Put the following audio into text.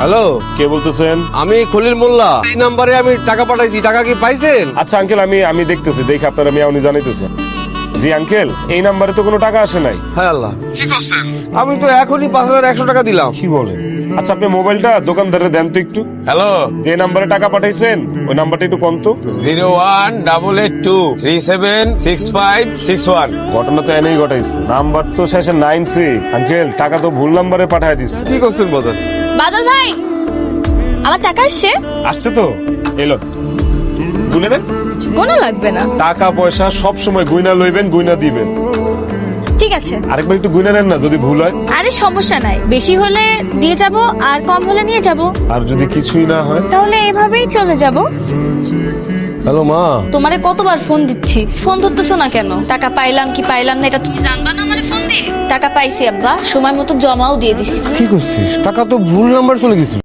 Hello, কে বলতেছেন? আমি খলিল মোল্লা। এই নাম্বারে আমি টাকা পাঠাইছি, টাকা কি পাইছেন? আচ্ছা আঙ্কেল, আমি দেখতেছি, দেখি আপনার আমি এখনই জানাইতেছি। জি আঙ্কেল, এই নাম্বারে তো কোনো টাকা আসে নাই। হ্যাঁ আল্লাহ, কি করছেন? আমি তো এখনই 5100 টাকা দিলাম। কি বলে? আচ্ছা আপনি মোবাইলটা দোকানদারে দেন তো একটু। হ্যালো, যে নাম্বারে টাকা পাঠাইছেন ওই নাম্বারটা একটু কোন তো। 01882376561। ঘটনা তো এনেই ঘটাইছে, নাম্বার তো শেষে 9C। আঙ্কেল, টাকা তো ভুল নাম্বারে পাঠায় দিছে। কি করছেন বলেন? বাদল ভাই, আমার টাকা আসছে। আসছে তো, এলো গুনে নেন। কোনো লাগবে না। টাকা পয়সা সব সময় গুইনা লইবেন, গুইনা দিবেন। ঠিক আছে। আরেকবার একটু গুইনা নেন না, যদি ভুল হয়। আরে সমস্যা নাই, বেশি হলে দিয়ে যাব আর কম হলে নিয়ে যাব। আর যদি কিছুই না হয়? তাহলে এভাবেই চলে যাব। হ্যালো মা, তোমারে কতবার ফোন দিচ্ছি, ফোন ধরতেছো না কেন? টাকা পাইলাম কি পাইলাম না এটা তুমি জানবা না আমারে ফোন দিয়ে? টাকা পাইছি আব্বা, সময় মতো জমাও দিয়ে দিছি। কি করছিস? টাকা তো ভুল নাম্বার চলে গেছে।